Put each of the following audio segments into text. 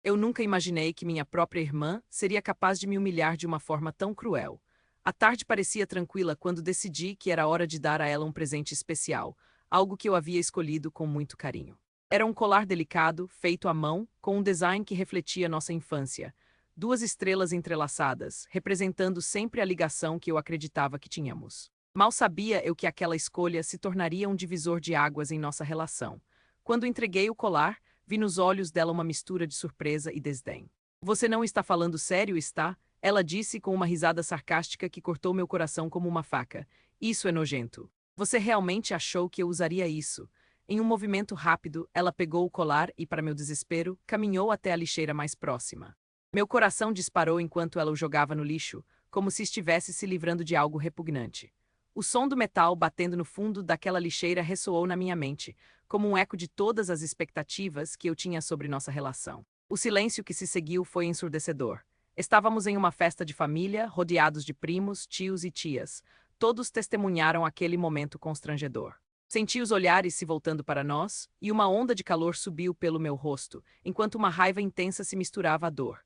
Eu nunca imaginei que minha própria irmã seria capaz de me humilhar de uma forma tão cruel. A tarde parecia tranquila quando decidi que era hora de dar a ela um presente especial, algo que eu havia escolhido com muito carinho. Era um colar delicado, feito à mão, com um design que refletia nossa infância. Duas estrelas entrelaçadas, representando sempre a ligação que eu acreditava que tínhamos. Mal sabia eu que aquela escolha se tornaria um divisor de águas em nossa relação. Quando entreguei o colar, vi nos olhos dela uma mistura de surpresa e desdém. Você não está falando sério, está? Ela disse com uma risada sarcástica que cortou meu coração como uma faca. Isso é nojento. Você realmente achou que eu usaria isso? Em um movimento rápido, ela pegou o colar e, para meu desespero, caminhou até a lixeira mais próxima. Meu coração disparou enquanto ela o jogava no lixo, como se estivesse se livrando de algo repugnante. O som do metal batendo no fundo daquela lixeira ressoou na minha mente, como um eco de todas as expectativas que eu tinha sobre nossa relação. O silêncio que se seguiu foi ensurdecedor. Estávamos em uma festa de família, rodeados de primos, tios e tias. Todos testemunharam aquele momento constrangedor. Senti os olhares se voltando para nós, e uma onda de calor subiu pelo meu rosto, enquanto uma raiva intensa se misturava à dor.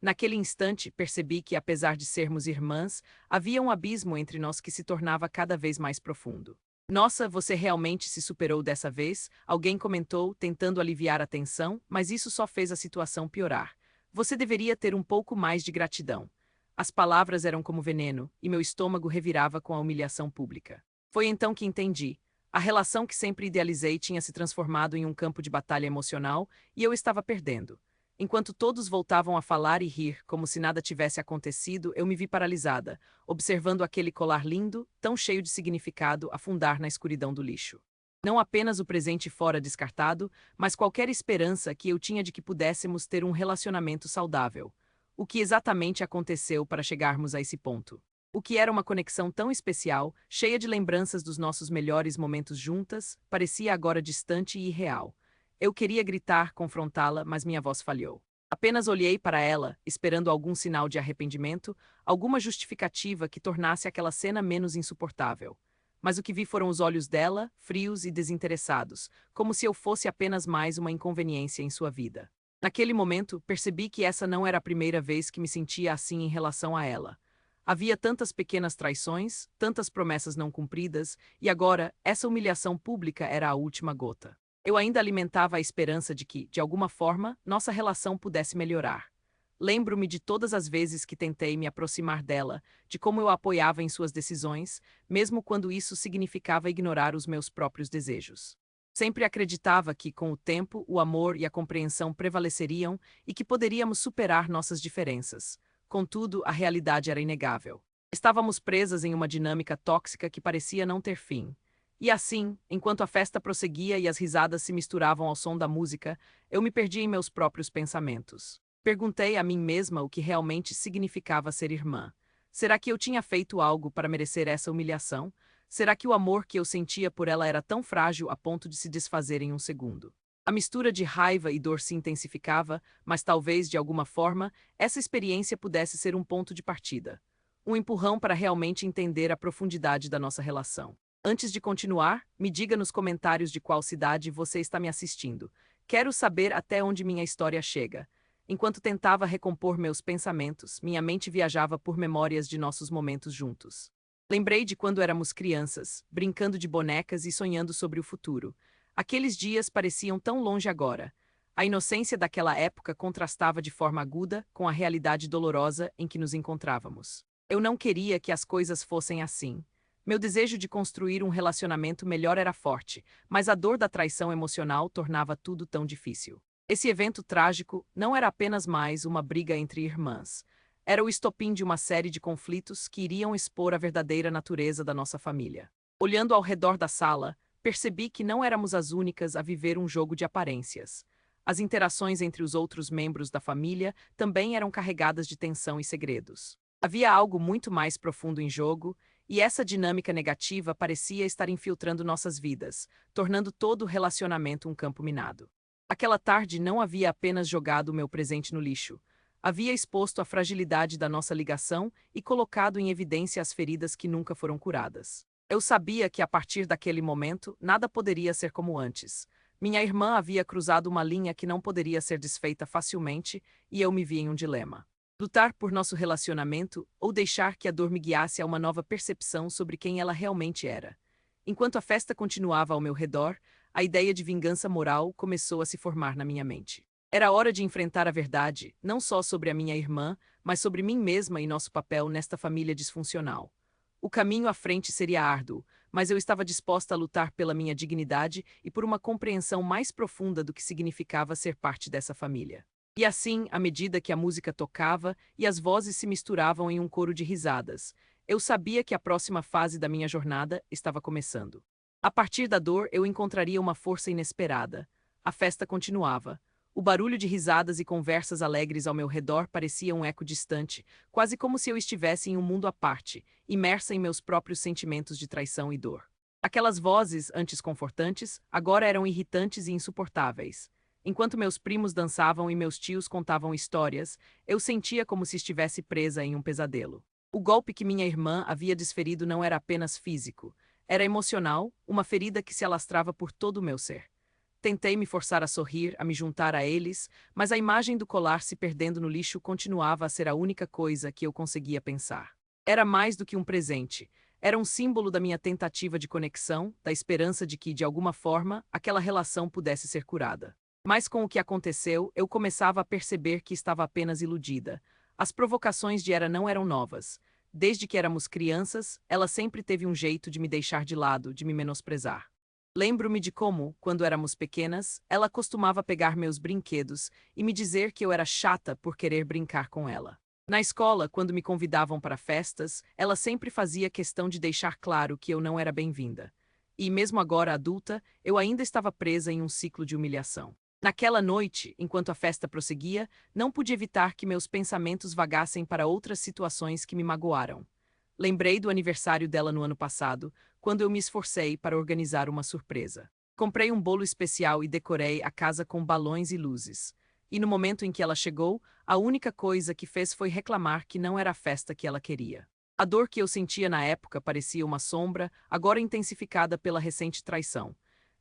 Naquele instante, percebi que, apesar de sermos irmãs, havia um abismo entre nós que se tornava cada vez mais profundo. Nossa, você realmente se superou dessa vez? Alguém comentou, tentando aliviar a tensão, mas isso só fez a situação piorar. Você deveria ter um pouco mais de gratidão. As palavras eram como veneno, e meu estômago revirava com a humilhação pública. Foi então que entendi. A relação que sempre idealizei tinha se transformado em um campo de batalha emocional, e eu estava perdendo. Enquanto todos voltavam a falar e rir, como se nada tivesse acontecido, eu me vi paralisada, observando aquele colar lindo, tão cheio de significado, afundar na escuridão do lixo. Não apenas o presente fora descartado, mas qualquer esperança que eu tinha de que pudéssemos ter um relacionamento saudável. O que exatamente aconteceu para chegarmos a esse ponto? O que era uma conexão tão especial, cheia de lembranças dos nossos melhores momentos juntas, parecia agora distante e irreal. Eu queria gritar, confrontá-la, mas minha voz falhou. Apenas olhei para ela, esperando algum sinal de arrependimento, alguma justificativa que tornasse aquela cena menos insuportável. Mas o que vi foram os olhos dela, frios e desinteressados, como se eu fosse apenas mais uma inconveniência em sua vida. Naquele momento, percebi que essa não era a primeira vez que me sentia assim em relação a ela. Havia tantas pequenas traições, tantas promessas não cumpridas, e agora, essa humilhação pública era a última gota. Eu ainda alimentava a esperança de que, de alguma forma, nossa relação pudesse melhorar. Lembro-me de todas as vezes que tentei me aproximar dela, de como eu a apoiava em suas decisões, mesmo quando isso significava ignorar os meus próprios desejos. Sempre acreditava que, com o tempo, o amor e a compreensão prevaleceriam e que poderíamos superar nossas diferenças. Contudo, a realidade era inegável. Estávamos presas em uma dinâmica tóxica que parecia não ter fim. E assim, enquanto a festa prosseguia e as risadas se misturavam ao som da música, eu me perdi em meus próprios pensamentos. Perguntei a mim mesma o que realmente significava ser irmã. Será que eu tinha feito algo para merecer essa humilhação? Será que o amor que eu sentia por ela era tão frágil a ponto de se desfazer em um segundo? A mistura de raiva e dor se intensificava, mas talvez, de alguma forma, essa experiência pudesse ser um ponto de partida. Um empurrão para realmente entender a profundidade da nossa relação. Antes de continuar, me diga nos comentários de qual cidade você está me assistindo. Quero saber até onde minha história chega. Enquanto tentava recompor meus pensamentos, minha mente viajava por memórias de nossos momentos juntos. Lembrei de quando éramos crianças, brincando de bonecas e sonhando sobre o futuro. Aqueles dias pareciam tão longe agora. A inocência daquela época contrastava de forma aguda com a realidade dolorosa em que nos encontrávamos. Eu não queria que as coisas fossem assim. Meu desejo de construir um relacionamento melhor era forte, mas a dor da traição emocional tornava tudo tão difícil. Esse evento trágico não era apenas mais uma briga entre irmãs. Era o estopim de uma série de conflitos que iriam expor a verdadeira natureza da nossa família. Olhando ao redor da sala, percebi que não éramos as únicas a viver um jogo de aparências. As interações entre os outros membros da família também eram carregadas de tensão e segredos. Havia algo muito mais profundo em jogo, e essa dinâmica negativa parecia estar infiltrando nossas vidas, tornando todo o relacionamento um campo minado. Aquela tarde não havia apenas jogado o meu presente no lixo. Havia exposto a fragilidade da nossa ligação e colocado em evidência as feridas que nunca foram curadas. Eu sabia que a partir daquele momento nada poderia ser como antes. Minha irmã havia cruzado uma linha que não poderia ser desfeita facilmente e eu me vi em um dilema. Lutar por nosso relacionamento ou deixar que a dor me guiasse a uma nova percepção sobre quem ela realmente era. Enquanto a festa continuava ao meu redor, a ideia de vingança moral começou a se formar na minha mente. Era hora de enfrentar a verdade, não só sobre a minha irmã, mas sobre mim mesma e nosso papel nesta família disfuncional. O caminho à frente seria árduo, mas eu estava disposta a lutar pela minha dignidade e por uma compreensão mais profunda do que significava ser parte dessa família. E assim, à medida que a música tocava e as vozes se misturavam em um coro de risadas, eu sabia que a próxima fase da minha jornada estava começando. A partir da dor, eu encontraria uma força inesperada. A festa continuava. O barulho de risadas e conversas alegres ao meu redor parecia um eco distante, quase como se eu estivesse em um mundo à parte, imersa em meus próprios sentimentos de traição e dor. Aquelas vozes, antes confortantes, agora eram irritantes e insuportáveis. Enquanto meus primos dançavam e meus tios contavam histórias, eu sentia como se estivesse presa em um pesadelo. O golpe que minha irmã havia desferido não era apenas físico, era emocional, uma ferida que se alastrava por todo o meu ser. Tentei me forçar a sorrir, a me juntar a eles, mas a imagem do colar se perdendo no lixo continuava a ser a única coisa que eu conseguia pensar. Era mais do que um presente. Era um símbolo da minha tentativa de conexão, da esperança de que, de alguma forma, aquela relação pudesse ser curada. Mas com o que aconteceu, eu começava a perceber que estava apenas iludida. As provocações de Era não eram novas. Desde que éramos crianças, ela sempre teve um jeito de me deixar de lado, de me menosprezar. Lembro-me de como, quando éramos pequenas, ela costumava pegar meus brinquedos e me dizer que eu era chata por querer brincar com ela. Na escola, quando me convidavam para festas, ela sempre fazia questão de deixar claro que eu não era bem-vinda. E, mesmo agora adulta, eu ainda estava presa em um ciclo de humilhação. Naquela noite, enquanto a festa prosseguia, não pude evitar que meus pensamentos vagassem para outras situações que me magoaram. Lembrei do aniversário dela no ano passado, quando eu me esforcei para organizar uma surpresa. Comprei um bolo especial e decorei a casa com balões e luzes. E no momento em que ela chegou, a única coisa que fez foi reclamar que não era a festa que ela queria. A dor que eu sentia na época parecia uma sombra, agora intensificada pela recente traição.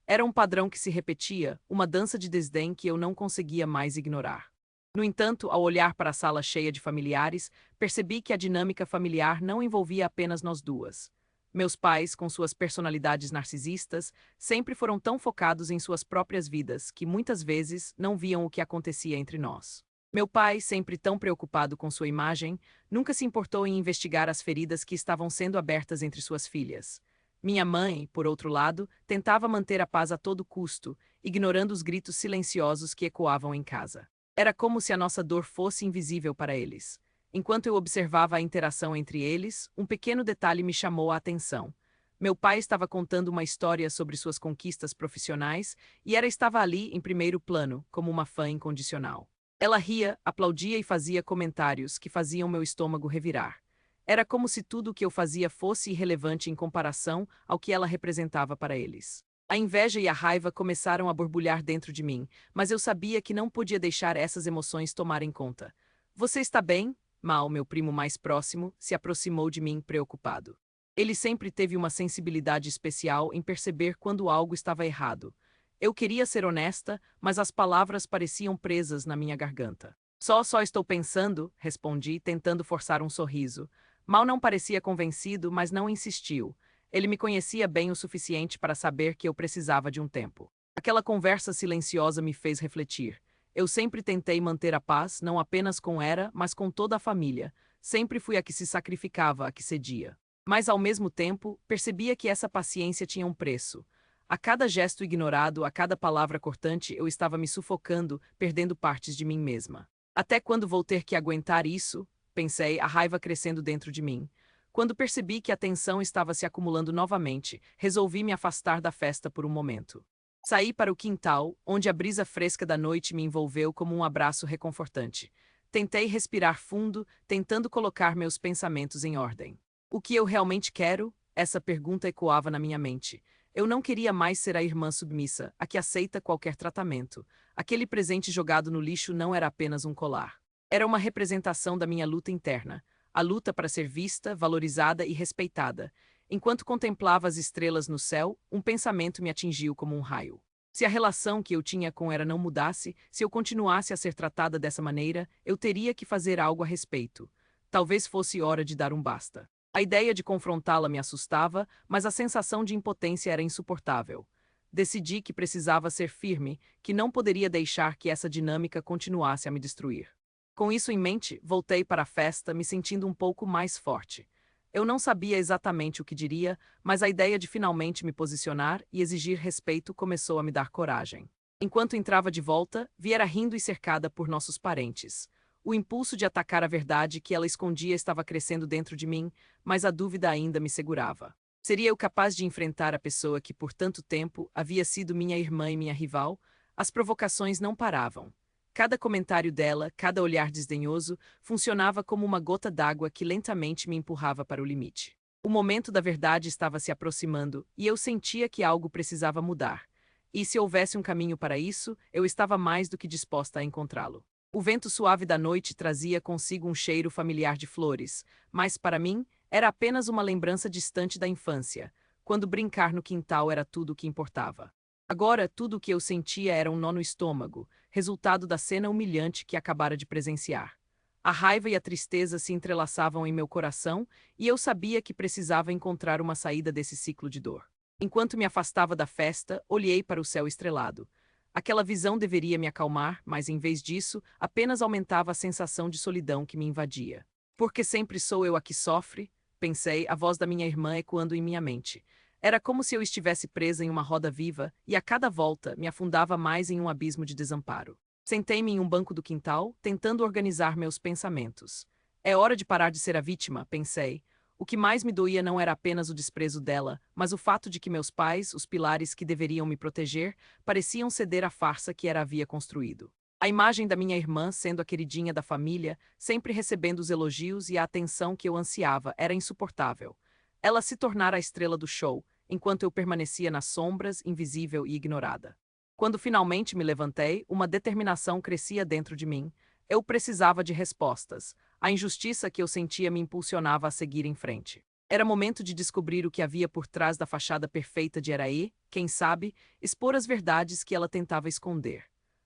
Era um padrão que se repetia, uma dança de desdém que eu não conseguia mais ignorar. No entanto, ao olhar para a sala cheia de familiares, percebi que a dinâmica familiar não envolvia apenas nós duas. Meus pais, com suas personalidades narcisistas, sempre foram tão focados em suas próprias vidas que muitas vezes não viam o que acontecia entre nós. Meu pai, sempre tão preocupado com sua imagem, nunca se importou em investigar as feridas que estavam sendo abertas entre suas filhas. Minha mãe, por outro lado, tentava manter a paz a todo custo, ignorando os gritos silenciosos que ecoavam em casa. Era como se a nossa dor fosse invisível para eles. Enquanto eu observava a interação entre eles, um pequeno detalhe me chamou a atenção. Meu pai estava contando uma história sobre suas conquistas profissionais e Era estava ali em primeiro plano, como uma fã incondicional. Ela ria, aplaudia e fazia comentários que faziam meu estômago revirar. Era como se tudo o que eu fazia fosse irrelevante em comparação ao que ela representava para eles. A inveja e a raiva começaram a borbulhar dentro de mim, mas eu sabia que não podia deixar essas emoções tomarem conta. Você está bem? Mal, meu primo mais próximo, se aproximou de mim preocupado. Ele sempre teve uma sensibilidade especial em perceber quando algo estava errado. Eu queria ser honesta, mas as palavras pareciam presas na minha garganta. Só estou pensando, respondi, tentando forçar um sorriso. Mal não parecia convencido, mas não insistiu. Ele me conhecia bem o suficiente para saber que eu precisava de um tempo. Aquela conversa silenciosa me fez refletir. Eu sempre tentei manter a paz, não apenas com Era, mas com toda a família. Sempre fui a que se sacrificava, a que cedia. Mas, ao mesmo tempo, percebia que essa paciência tinha um preço. A cada gesto ignorado, a cada palavra cortante, eu estava me sufocando, perdendo partes de mim mesma. Até quando vou ter que aguentar isso? Pensei, a raiva crescendo dentro de mim. Quando percebi que a tensão estava se acumulando novamente, resolvi me afastar da festa por um momento. Saí para o quintal, onde a brisa fresca da noite me envolveu como um abraço reconfortante. Tentei respirar fundo, tentando colocar meus pensamentos em ordem. O que eu realmente quero? Essa pergunta ecoava na minha mente. Eu não queria mais ser a irmã submissa, a que aceita qualquer tratamento. Aquele presente jogado no lixo não era apenas um colar. Era uma representação da minha luta interna, a luta para ser vista, valorizada e respeitada. Enquanto contemplava as estrelas no céu, um pensamento me atingiu como um raio. Se a relação que eu tinha com ela não mudasse, se eu continuasse a ser tratada dessa maneira, eu teria que fazer algo a respeito. Talvez fosse hora de dar um basta. A ideia de confrontá-la me assustava, mas a sensação de impotência era insuportável. Decidi que precisava ser firme, que não poderia deixar que essa dinâmica continuasse a me destruir. Com isso em mente, voltei para a festa, me sentindo um pouco mais forte. Eu não sabia exatamente o que diria, mas a ideia de finalmente me posicionar e exigir respeito começou a me dar coragem. Enquanto entrava de volta, viera rindo e cercada por nossos parentes. O impulso de atacar a verdade que ela escondia estava crescendo dentro de mim, mas a dúvida ainda me segurava. Seria eu capaz de enfrentar a pessoa que por tanto tempo havia sido minha irmã e minha rival? As provocações não paravam. Cada comentário dela, cada olhar desdenhoso, funcionava como uma gota d'água que lentamente me empurrava para o limite. O momento da verdade estava se aproximando e eu sentia que algo precisava mudar. E se houvesse um caminho para isso, eu estava mais do que disposta a encontrá-lo. O vento suave da noite trazia consigo um cheiro familiar de flores, mas para mim era apenas uma lembrança distante da infância, quando brincar no quintal era tudo o que importava. Agora, tudo o que eu sentia era um nó no estômago, resultado da cena humilhante que acabara de presenciar. A raiva e a tristeza se entrelaçavam em meu coração e eu sabia que precisava encontrar uma saída desse ciclo de dor. Enquanto me afastava da festa, olhei para o céu estrelado. Aquela visão deveria me acalmar, mas em vez disso, apenas aumentava a sensação de solidão que me invadia. Porque sempre sou eu a que sofre? Pensei, a voz da minha irmã ecoando em minha mente. Era como se eu estivesse presa em uma roda viva e a cada volta me afundava mais em um abismo de desamparo. Sentei-me em um banco do quintal, tentando organizar meus pensamentos. É hora de parar de ser a vítima, pensei. O que mais me doía não era apenas o desprezo dela, mas o fato de que meus pais, os pilares que deveriam me proteger, pareciam ceder à farsa que ela havia construído. A imagem da minha irmã sendo a queridinha da família, sempre recebendo os elogios e a atenção que eu ansiava, era insuportável. Ela se tornara a estrela do show, enquanto eu permanecia nas sombras, invisível e ignorada. Quando finalmente me levantei, uma determinação crescia dentro de mim. Eu precisava de respostas. A injustiça que eu sentia me impulsionava a seguir em frente. Era momento de descobrir o que havia por trás da fachada perfeita de Eraê, quem sabe, expor as verdades que ela tentava esconder.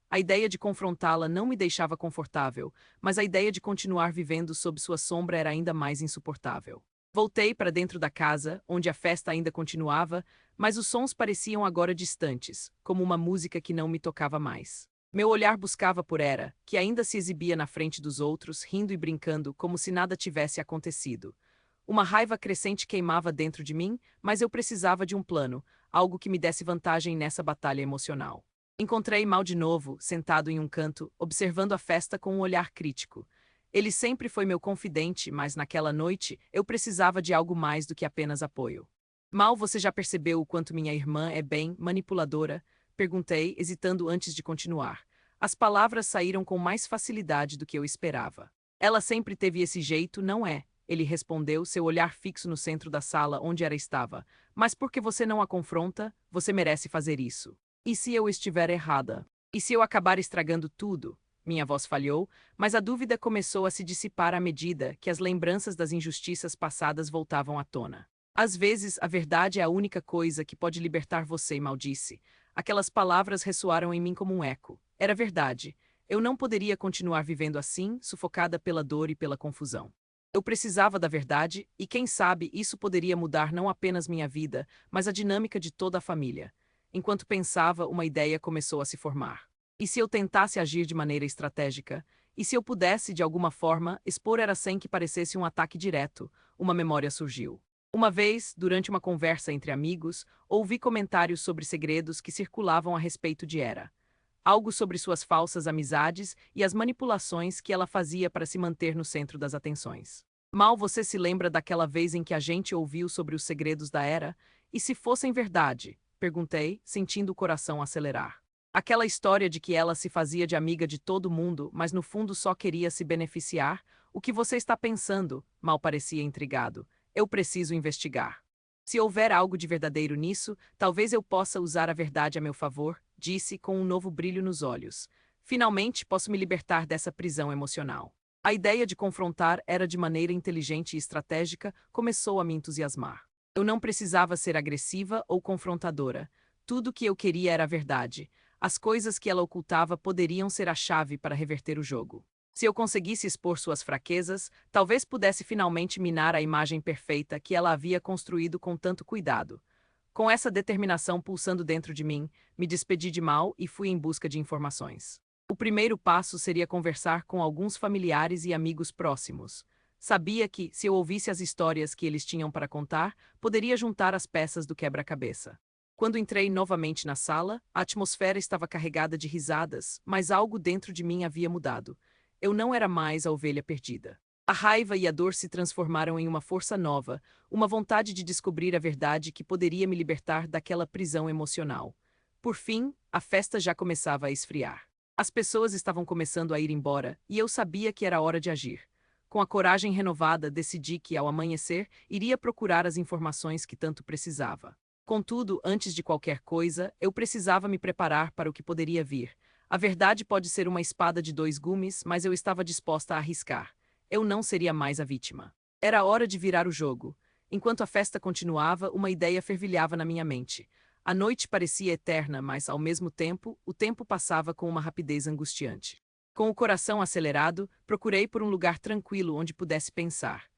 A ideia de confrontá-la não me deixava confortável, mas a ideia de continuar vivendo sob sua sombra era ainda mais insuportável. Voltei para dentro da casa, onde a festa ainda continuava, mas os sons pareciam agora distantes, como uma música que não me tocava mais. Meu olhar buscava por Hera, que ainda se exibia na frente dos outros, rindo e brincando como se nada tivesse acontecido. Uma raiva crescente queimava dentro de mim, mas eu precisava de um plano, algo que me desse vantagem nessa batalha emocional. Encontrei Mal de novo, sentado em um canto, observando a festa com um olhar crítico. Ele sempre foi meu confidente, mas naquela noite eu precisava de algo mais do que apenas apoio. Mal, você já percebeu o quanto minha irmã é bem manipuladora? Perguntei, hesitando antes de continuar. As palavras saíram com mais facilidade do que eu esperava. Ela sempre teve esse jeito, não é? Ele respondeu, seu olhar fixo no centro da sala onde ela estava. Mas porque você não a confronta, você merece fazer isso. E se eu estiver errada? E se eu acabar estragando tudo? Minha voz falhou, mas a dúvida começou a se dissipar à medida que as lembranças das injustiças passadas voltavam à tona. Às vezes, a verdade é a única coisa que pode libertar você, Mal disse. Aquelas palavras ressoaram em mim como um eco. Era verdade. Eu não poderia continuar vivendo assim, sufocada pela dor e pela confusão. Eu precisava da verdade, e quem sabe isso poderia mudar não apenas minha vida, mas a dinâmica de toda a família. Enquanto pensava, uma ideia começou a se formar. E se eu tentasse agir de maneira estratégica? E se eu pudesse, de alguma forma, expor Hera sem que parecesse um ataque direto? Uma memória surgiu. Uma vez, durante uma conversa entre amigos, ouvi comentários sobre segredos que circulavam a respeito de Hera. Algo sobre suas falsas amizades e as manipulações que ela fazia para se manter no centro das atenções. Mal, você se lembra daquela vez em que a gente ouviu sobre os segredos da Hera? E se fossem verdade? Perguntei, sentindo o coração acelerar. Aquela história de que ela se fazia de amiga de todo mundo, mas no fundo só queria se beneficiar? O que você está pensando? Mal parecia intrigado. Eu preciso investigar. Se houver algo de verdadeiro nisso, talvez eu possa usar a verdade a meu favor, disse com um novo brilho nos olhos. Finalmente posso me libertar dessa prisão emocional. A ideia de confrontar Hera de maneira inteligente e estratégica começou a me entusiasmar. Eu não precisava ser agressiva ou confrontadora. Tudo o que eu queria era a verdade. As coisas que ela ocultava poderiam ser a chave para reverter o jogo. Se eu conseguisse expor suas fraquezas, talvez pudesse finalmente minar a imagem perfeita que ela havia construído com tanto cuidado. Com essa determinação pulsando dentro de mim, me despedi de Mal e fui em busca de informações. O primeiro passo seria conversar com alguns familiares e amigos próximos. Sabia que, se eu ouvisse as histórias que eles tinham para contar, poderia juntar as peças do quebra-cabeça. Quando entrei novamente na sala, a atmosfera estava carregada de risadas, mas algo dentro de mim havia mudado. Eu não era mais a ovelha perdida. A raiva e a dor se transformaram em uma força nova, uma vontade de descobrir a verdade que poderia me libertar daquela prisão emocional. Por fim, a festa já começava a esfriar. As pessoas estavam começando a ir embora, e eu sabia que era hora de agir. Com a coragem renovada, decidi que, ao amanhecer, iria procurar as informações que tanto precisava. Contudo, antes de qualquer coisa, eu precisava me preparar para o que poderia vir. A verdade pode ser uma espada de dois gumes, mas eu estava disposta a arriscar. Eu não seria mais a vítima. Era hora de virar o jogo. Enquanto a festa continuava, uma ideia fervilhava na minha mente. A noite parecia eterna, mas, ao mesmo tempo, o tempo passava com uma rapidez angustiante. Com o coração acelerado, procurei por um lugar tranquilo onde pudesse pensar.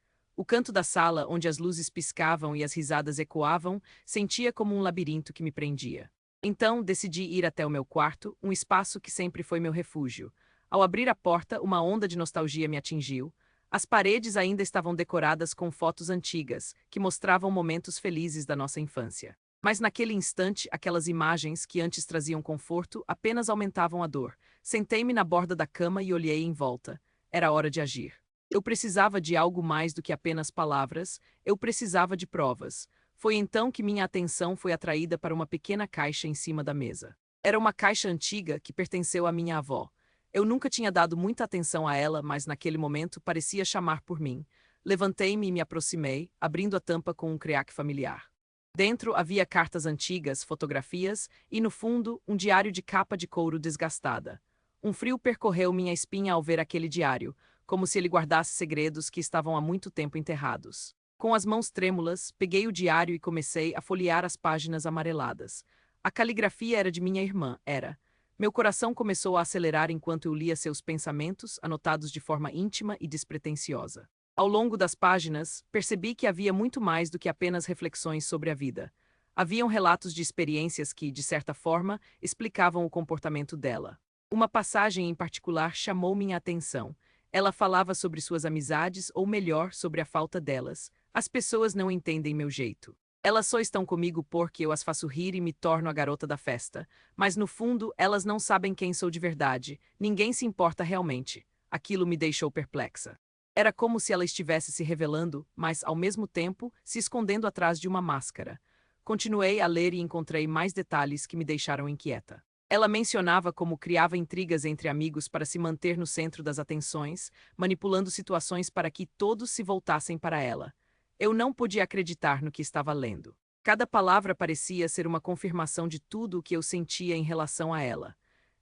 O canto da sala, onde as luzes piscavam e as risadas ecoavam, sentia como um labirinto que me prendia. Então, decidi ir até o meu quarto, um espaço que sempre foi meu refúgio. Ao abrir a porta, uma onda de nostalgia me atingiu. As paredes ainda estavam decoradas com fotos antigas, que mostravam momentos felizes da nossa infância. Mas naquele instante, aquelas imagens que antes traziam conforto apenas aumentavam a dor. Sentei-me na borda da cama e olhei em volta. Era hora de agir. Eu precisava de algo mais do que apenas palavras, eu precisava de provas. Foi então que minha atenção foi atraída para uma pequena caixa em cima da mesa. Era uma caixa antiga que pertenceu à minha avó. Eu nunca tinha dado muita atenção a ela, mas naquele momento parecia chamar por mim. Levantei-me e me aproximei, abrindo a tampa com um creaque familiar. Dentro havia cartas antigas, fotografias e, no fundo, um diário de capa de couro desgastada. Um frio percorreu minha espinha ao ver aquele diário, como se ele guardasse segredos que estavam há muito tempo enterrados. Com as mãos trêmulas, peguei o diário e comecei a folhear as páginas amareladas. A caligrafia era de minha irmã, era. Meu coração começou a acelerar enquanto eu lia seus pensamentos, anotados de forma íntima e despretensiosa. Ao longo das páginas, percebi que havia muito mais do que apenas reflexões sobre a vida. Haviam relatos de experiências que, de certa forma, explicavam o comportamento dela. Uma passagem em particular chamou minha atenção. Ela falava sobre suas amizades, ou melhor, sobre a falta delas. As pessoas não entendem meu jeito. Elas só estão comigo porque eu as faço rir e me torno a garota da festa. Mas no fundo, elas não sabem quem sou de verdade. Ninguém se importa realmente. Aquilo me deixou perplexa. Era como se ela estivesse se revelando, mas, ao mesmo tempo, se escondendo atrás de uma máscara. Continuei a ler e encontrei mais detalhes que me deixaram inquieta. Ela mencionava como criava intrigas entre amigos para se manter no centro das atenções, manipulando situações para que todos se voltassem para ela. Eu não podia acreditar no que estava lendo. Cada palavra parecia ser uma confirmação de tudo o que eu sentia em relação a ela.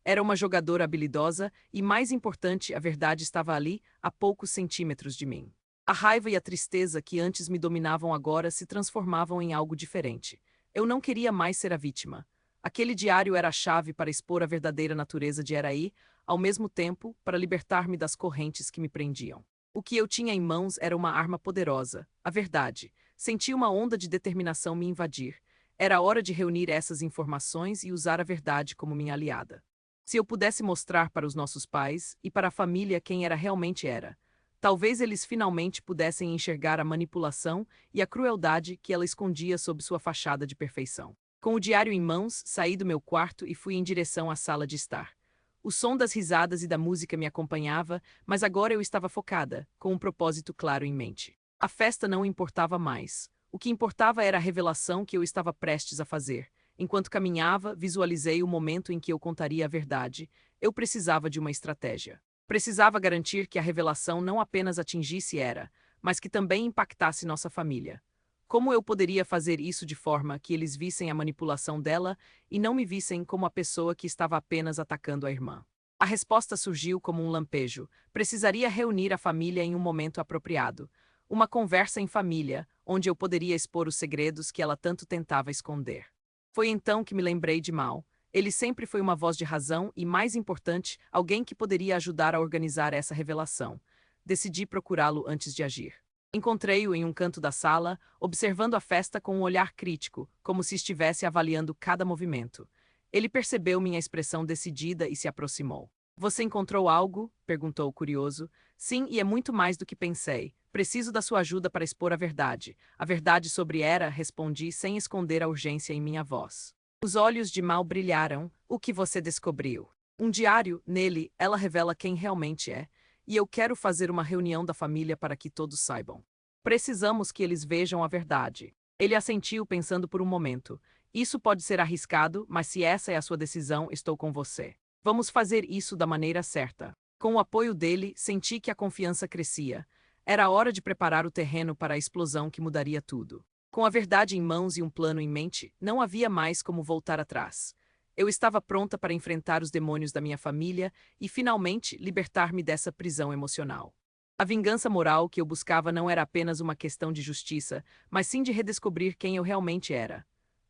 Era uma jogadora habilidosa e, mais importante, a verdade estava ali, a poucos centímetros de mim. A raiva e a tristeza que antes me dominavam agora se transformavam em algo diferente. Eu não queria mais ser a vítima. Aquele diário era a chave para expor a verdadeira natureza de Eraí, ao mesmo tempo, para libertar-me das correntes que me prendiam. O que eu tinha em mãos era uma arma poderosa, a verdade. Senti uma onda de determinação me invadir. Era hora de reunir essas informações e usar a verdade como minha aliada. Se eu pudesse mostrar para os nossos pais e para a família quem ela realmente era, talvez eles finalmente pudessem enxergar a manipulação e a crueldade que ela escondia sob sua fachada de perfeição. Com o diário em mãos, saí do meu quarto e fui em direção à sala de estar. O som das risadas e da música me acompanhava, mas agora eu estava focada, com um propósito claro em mente. A festa não importava mais. O que importava era a revelação que eu estava prestes a fazer. Enquanto caminhava, visualizei o momento em que eu contaria a verdade. Eu precisava de uma estratégia. Precisava garantir que a revelação não apenas atingisse Era, mas que também impactasse nossa família. Como eu poderia fazer isso de forma que eles vissem a manipulação dela e não me vissem como a pessoa que estava apenas atacando a irmã? A resposta surgiu como um lampejo. Precisaria reunir a família em um momento apropriado. Uma conversa em família, onde eu poderia expor os segredos que ela tanto tentava esconder. Foi então que me lembrei de Mal. Ele sempre foi uma voz de razão e, mais importante, alguém que poderia ajudar a organizar essa revelação. Decidi procurá-lo antes de agir. Encontrei-o em um canto da sala, observando a festa com um olhar crítico, como se estivesse avaliando cada movimento. Ele percebeu minha expressão decidida e se aproximou. Você encontrou algo? Perguntou curioso. Sim, e é muito mais do que pensei. Preciso da sua ajuda para expor a verdade. A verdade sobre Hera, respondi sem esconder a urgência em minha voz. Os olhos de Mal brilharam. O que você descobriu? Um diário, nele, ela revela quem realmente é, e eu quero fazer uma reunião da família para que todos saibam. Precisamos que eles vejam a verdade. Ele assentiu pensando por um momento. Isso pode ser arriscado, mas se essa é a sua decisão, estou com você. Vamos fazer isso da maneira certa. Com o apoio dele, senti que a confiança crescia. Era hora de preparar o terreno para a explosão que mudaria tudo. Com a verdade em mãos e um plano em mente, não havia mais como voltar atrás. Eu estava pronta para enfrentar os demônios da minha família e, finalmente, libertar-me dessa prisão emocional. A vingança moral que eu buscava não era apenas uma questão de justiça, mas sim de redescobrir quem eu realmente era.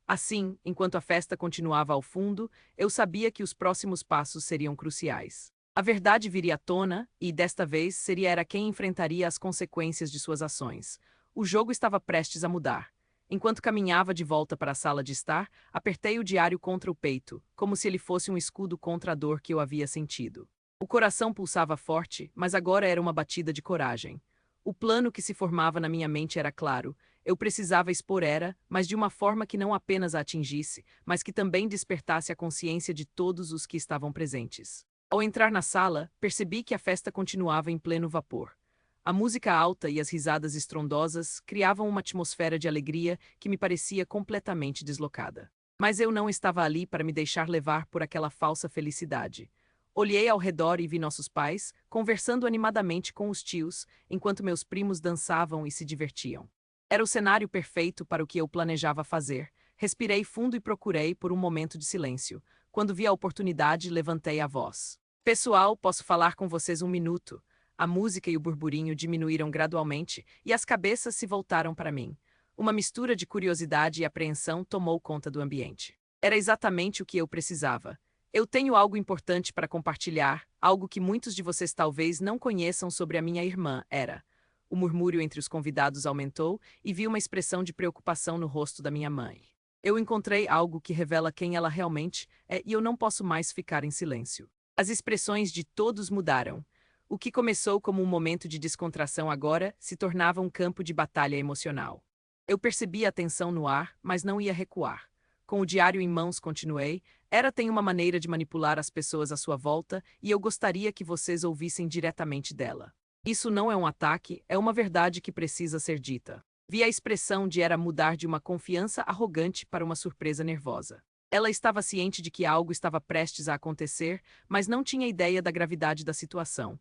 Assim, enquanto a festa continuava ao fundo, eu sabia que os próximos passos seriam cruciais. A verdade viria à tona e, desta vez, seria Hera quem enfrentaria as consequências de suas ações. O jogo estava prestes a mudar. Enquanto caminhava de volta para a sala de estar, apertei o diário contra o peito, como se ele fosse um escudo contra a dor que eu havia sentido. O coração pulsava forte, mas agora era uma batida de coragem. O plano que se formava na minha mente era claro. Eu precisava expor Hera, mas de uma forma que não apenas a atingisse, mas que também despertasse a consciência de todos os que estavam presentes. Ao entrar na sala, percebi que a festa continuava em pleno vapor. A música alta e as risadas estrondosas criavam uma atmosfera de alegria que me parecia completamente deslocada. Mas eu não estava ali para me deixar levar por aquela falsa felicidade. Olhei ao redor e vi nossos pais, conversando animadamente com os tios, enquanto meus primos dançavam e se divertiam. Era o cenário perfeito para o que eu planejava fazer. Respirei fundo e procurei por um momento de silêncio. Quando vi a oportunidade, levantei a voz. Pessoal, posso falar com vocês um minuto? A música e o burburinho diminuíram gradualmente e as cabeças se voltaram para mim. Uma mistura de curiosidade e apreensão tomou conta do ambiente. Era exatamente o que eu precisava. Eu tenho algo importante para compartilhar, algo que muitos de vocês talvez não conheçam sobre a minha irmã, Hera. O murmúrio entre os convidados aumentou e vi uma expressão de preocupação no rosto da minha mãe. Eu encontrei algo que revela quem ela realmente é e eu não posso mais ficar em silêncio. As expressões de todos mudaram. O que começou como um momento de descontração agora se tornava um campo de batalha emocional. Eu percebi a tensão no ar, mas não ia recuar. Com o diário em mãos, continuei. Hera tem uma maneira de manipular as pessoas à sua volta e eu gostaria que vocês ouvissem diretamente dela. Isso não é um ataque, é uma verdade que precisa ser dita. Vi a expressão de Hera mudar de uma confiança arrogante para uma surpresa nervosa. Ela estava ciente de que algo estava prestes a acontecer, mas não tinha ideia da gravidade da situação.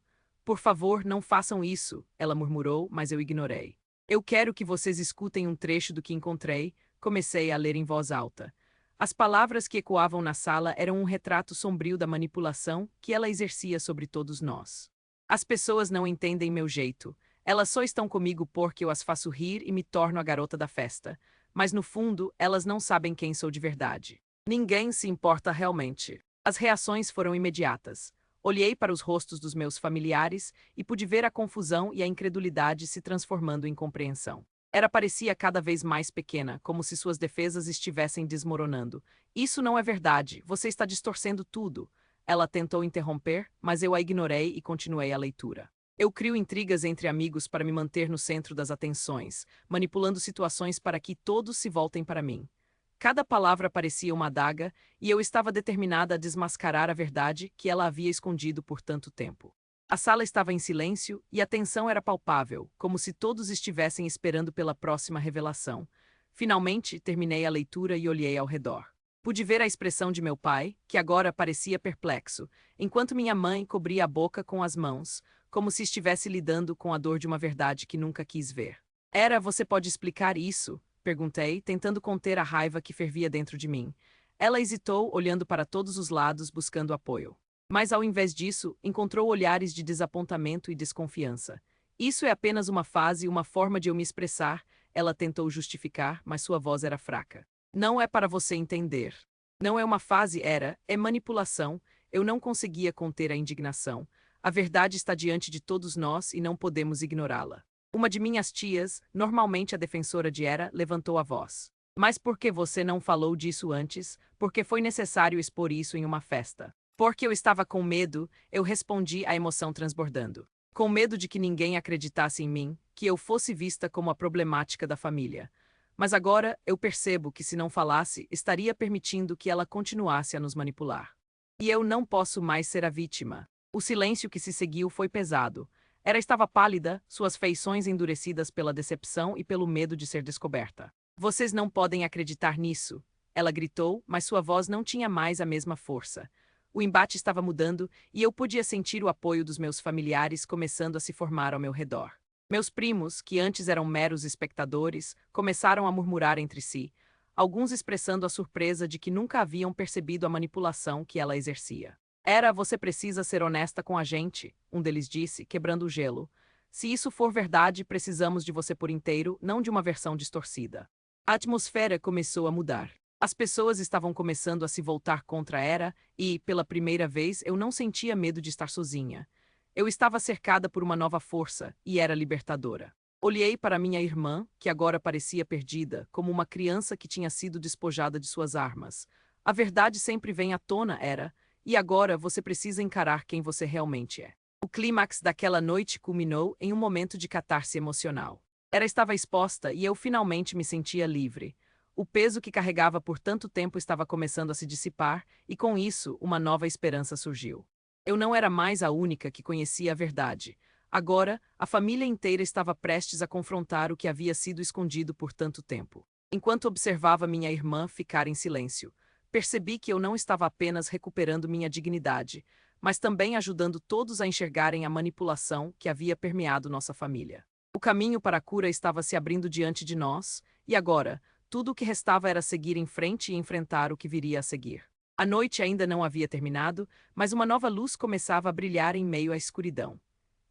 Por favor, não façam isso, ela murmurou, mas eu ignorei. Eu quero que vocês escutem um trecho do que encontrei, comecei a ler em voz alta. As palavras que ecoavam na sala eram um retrato sombrio da manipulação que ela exercia sobre todos nós. As pessoas não entendem meu jeito. Elas só estão comigo porque eu as faço rir e me torno a garota da festa. Mas no fundo, elas não sabem quem sou de verdade. Ninguém se importa realmente. As reações foram imediatas. Olhei para os rostos dos meus familiares e pude ver a confusão e a incredulidade se transformando em compreensão. Hera parecia cada vez mais pequena, como se suas defesas estivessem desmoronando. Isso não é verdade, você está distorcendo tudo. Ela tentou interromper, mas eu a ignorei e continuei a leitura. Eu crio intrigas entre amigos para me manter no centro das atenções, manipulando situações para que todos se voltem para mim. Cada palavra parecia uma adaga, e eu estava determinada a desmascarar a verdade que ela havia escondido por tanto tempo. A sala estava em silêncio e a tensão era palpável, como se todos estivessem esperando pela próxima revelação. Finalmente, terminei a leitura e olhei ao redor. Pude ver a expressão de meu pai, que agora parecia perplexo, enquanto minha mãe cobria a boca com as mãos, como se estivesse lidando com a dor de uma verdade que nunca quis ver. Hera, você pode explicar isso? Perguntei, tentando conter a raiva que fervia dentro de mim. Ela hesitou, olhando para todos os lados, buscando apoio. Mas, ao invés disso, encontrou olhares de desapontamento e desconfiança. Isso é apenas uma fase e uma forma de eu me expressar, ela tentou justificar, mas sua voz era fraca. Não é para você entender. Não é uma fase, é manipulação. Eu não conseguia conter a indignação. A verdade está diante de todos nós e não podemos ignorá-la. Uma de minhas tias, normalmente a defensora de Era, levantou a voz. Mas por que você não falou disso antes? Porque foi necessário expor isso em uma festa. Porque eu estava com medo, eu respondi, a emoção transbordando. Com medo de que ninguém acreditasse em mim, que eu fosse vista como a problemática da família. Mas agora eu percebo que se não falasse, estaria permitindo que ela continuasse a nos manipular. E eu não posso mais ser a vítima. O silêncio que se seguiu foi pesado. Era estava pálida, suas feições endurecidas pela decepção e pelo medo de ser descoberta. Vocês não podem acreditar nisso, ela gritou, mas sua voz não tinha mais a mesma força. O embate estava mudando e eu podia sentir o apoio dos meus familiares começando a se formar ao meu redor. Meus primos, que antes eram meros espectadores, começaram a murmurar entre si, alguns expressando a surpresa de que nunca haviam percebido a manipulação que ela exercia. Era, você precisa ser honesta com a gente, um deles disse, quebrando o gelo. Se isso for verdade, precisamos de você por inteiro, não de uma versão distorcida. A atmosfera começou a mudar. As pessoas estavam começando a se voltar contra Era e, pela primeira vez, eu não sentia medo de estar sozinha. Eu estava cercada por uma nova força e era libertadora. Olhei para minha irmã, que agora parecia perdida, como uma criança que tinha sido despojada de suas armas. A verdade sempre vem à tona, Era, e agora você precisa encarar quem você realmente é. O clímax daquela noite culminou em um momento de catarse emocional. Era estava exposta e eu finalmente me sentia livre. O peso que carregava por tanto tempo estava começando a se dissipar e, com isso, uma nova esperança surgiu. Eu não era mais a única que conhecia a verdade. Agora, a família inteira estava prestes a confrontar o que havia sido escondido por tanto tempo. Enquanto observava minha irmã ficar em silêncio, percebi que eu não estava apenas recuperando minha dignidade, mas também ajudando todos a enxergarem a manipulação que havia permeado nossa família. O caminho para a cura estava se abrindo diante de nós, e agora, tudo o que restava era seguir em frente e enfrentar o que viria a seguir. A noite ainda não havia terminado, mas uma nova luz começava a brilhar em meio à escuridão.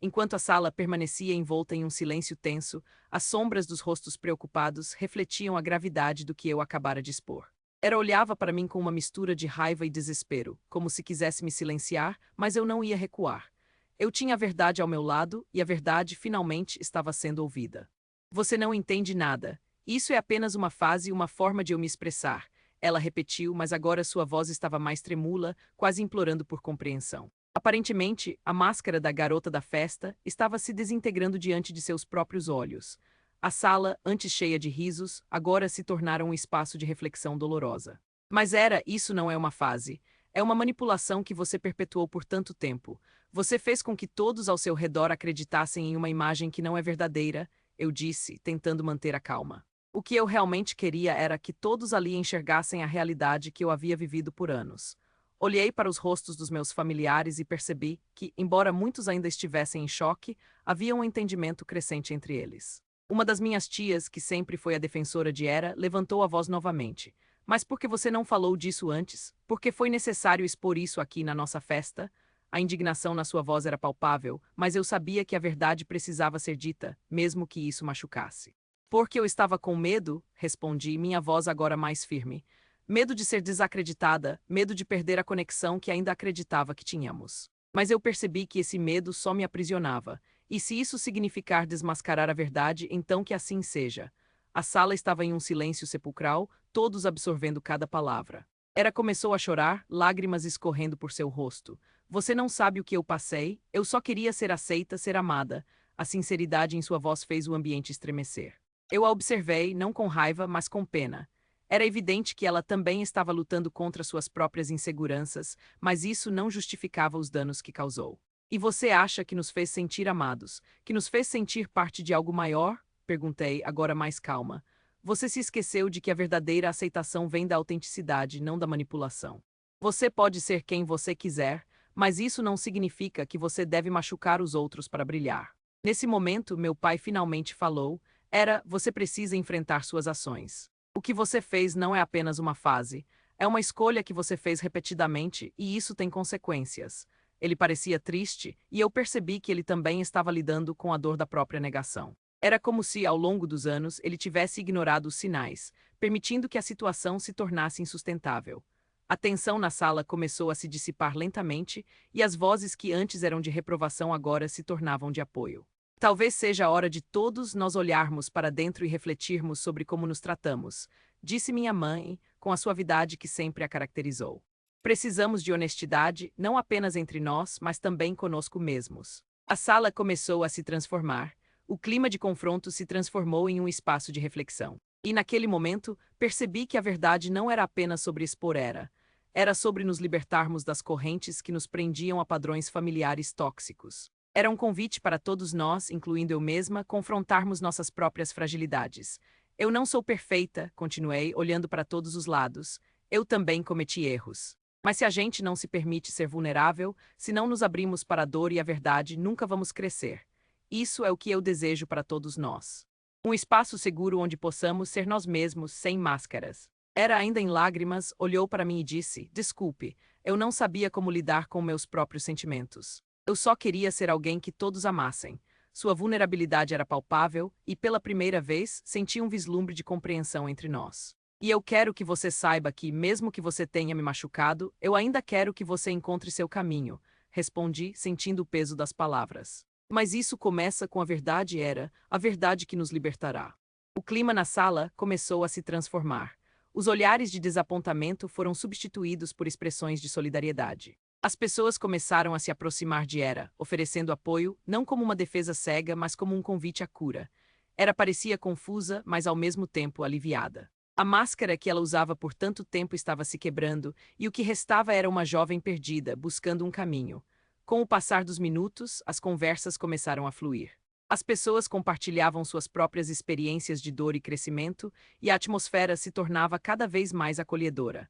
Enquanto a sala permanecia envolta em um silêncio tenso, as sombras dos rostos preocupados refletiam a gravidade do que eu acabara de expor. Era olhava para mim com uma mistura de raiva e desespero, como se quisesse me silenciar, mas eu não ia recuar. Eu tinha a verdade ao meu lado e a verdade finalmente estava sendo ouvida. Você não entende nada. Isso é apenas uma fase e uma forma de eu me expressar. Ela repetiu, mas agora sua voz estava mais tremula, quase implorando por compreensão. Aparentemente, a máscara da garota da festa estava se desintegrando diante de seus próprios olhos. A sala, antes cheia de risos, agora se tornara um espaço de reflexão dolorosa. Mas isso não é uma fase. É uma manipulação que você perpetuou por tanto tempo. Você fez com que todos ao seu redor acreditassem em uma imagem que não é verdadeira, eu disse, tentando manter a calma. O que eu realmente queria era que todos ali enxergassem a realidade que eu havia vivido por anos. Olhei para os rostos dos meus familiares e percebi que, embora muitos ainda estivessem em choque, havia um entendimento crescente entre eles. Uma das minhas tias, que sempre foi a defensora de Era, levantou a voz novamente. Mas por que você não falou disso antes? Porque foi necessário expor isso aqui na nossa festa? A indignação na sua voz era palpável, mas eu sabia que a verdade precisava ser dita, mesmo que isso machucasse. Porque eu estava com medo, respondi, minha voz agora mais firme. Medo de ser desacreditada, medo de perder a conexão que ainda acreditava que tínhamos. Mas eu percebi que esse medo só me aprisionava. E se isso significar desmascarar a verdade, então que assim seja. A sala estava em um silêncio sepulcral, todos absorvendo cada palavra. Era começou a chorar, lágrimas escorrendo por seu rosto. Você não sabe o que eu passei, eu só queria ser aceita, ser amada. A sinceridade em sua voz fez o ambiente estremecer. Eu a observei, não com raiva, mas com pena. Era evidente que ela também estava lutando contra suas próprias inseguranças, mas isso não justificava os danos que causou. E você acha que nos fez sentir amados, que nos fez sentir parte de algo maior? Perguntei, agora mais calma. Você se esqueceu de que a verdadeira aceitação vem da autenticidade, não da manipulação. Você pode ser quem você quiser, mas isso não significa que você deve machucar os outros para brilhar. Nesse momento, meu pai finalmente falou, você precisa enfrentar suas ações. O que você fez não é apenas uma fase, é uma escolha que você fez repetidamente e isso tem consequências. Ele parecia triste e eu percebi que ele também estava lidando com a dor da própria negação. Era como se, ao longo dos anos, ele tivesse ignorado os sinais, permitindo que a situação se tornasse insustentável. A tensão na sala começou a se dissipar lentamente e as vozes que antes eram de reprovação agora se tornavam de apoio. Talvez seja a hora de todos nós olharmos para dentro e refletirmos sobre como nos tratamos, disse minha mãe, com a suavidade que sempre a caracterizou. Precisamos de honestidade, não apenas entre nós, mas também conosco mesmos. A sala começou a se transformar. O clima de confronto se transformou em um espaço de reflexão. E naquele momento, percebi que a verdade não era apenas sobre expor era sobre nos libertarmos das correntes que nos prendiam a padrões familiares tóxicos. Era um convite para todos nós, incluindo eu mesma, confrontarmos nossas próprias fragilidades. Eu não sou perfeita, continuei, olhando para todos os lados. Eu também cometi erros. Mas se a gente não se permite ser vulnerável, se não nos abrimos para a dor e a verdade, nunca vamos crescer. Isso é o que eu desejo para todos nós. Um espaço seguro onde possamos ser nós mesmos, sem máscaras. Era ainda em lágrimas, olhou para mim e disse: desculpe, eu não sabia como lidar com meus próprios sentimentos. Eu só queria ser alguém que todos amassem. Sua vulnerabilidade era palpável e, pela primeira vez, senti um vislumbre de compreensão entre nós. E eu quero que você saiba que, mesmo que você tenha me machucado, eu ainda quero que você encontre seu caminho, respondi, sentindo o peso das palavras. Mas isso começa com a verdade a verdade que nos libertará. O clima na sala começou a se transformar. Os olhares de desapontamento foram substituídos por expressões de solidariedade. As pessoas começaram a se aproximar de oferecendo apoio, não como uma defesa cega, mas como um convite à cura. Parecia confusa, mas ao mesmo tempo aliviada. A máscara que ela usava por tanto tempo estava se quebrando, e o que restava era uma jovem perdida, buscando um caminho. Com o passar dos minutos, as conversas começaram a fluir. As pessoas compartilhavam suas próprias experiências de dor e crescimento, e a atmosfera se tornava cada vez mais acolhedora.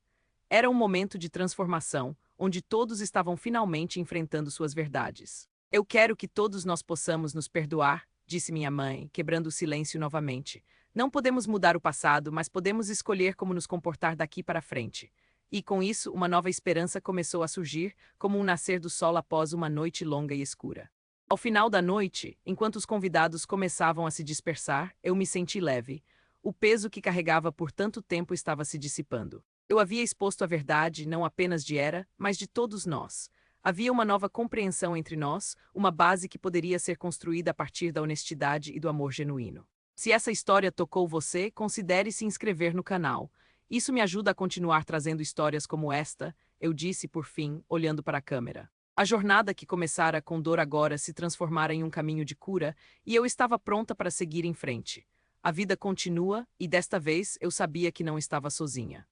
Era um momento de transformação, onde todos estavam finalmente enfrentando suas verdades. Eu quero que todos nós possamos nos perdoar, disse minha mãe, quebrando o silêncio novamente. Não podemos mudar o passado, mas podemos escolher como nos comportar daqui para frente. E com isso, uma nova esperança começou a surgir, como um nascer do sol após uma noite longa e escura. Ao final da noite, enquanto os convidados começavam a se dispersar, eu me senti leve. O peso que carregava por tanto tempo estava se dissipando. Eu havia exposto a verdade, não apenas de mas de todos nós. Havia uma nova compreensão entre nós, uma base que poderia ser construída a partir da honestidade e do amor genuíno. Se essa história tocou você, considere se inscrever no canal. Isso me ajuda a continuar trazendo histórias como esta, eu disse por fim, olhando para a câmera. A jornada que começara com dor agora se transformara em um caminho de cura, e eu estava pronta para seguir em frente. A vida continua, e desta vez eu sabia que não estava sozinha.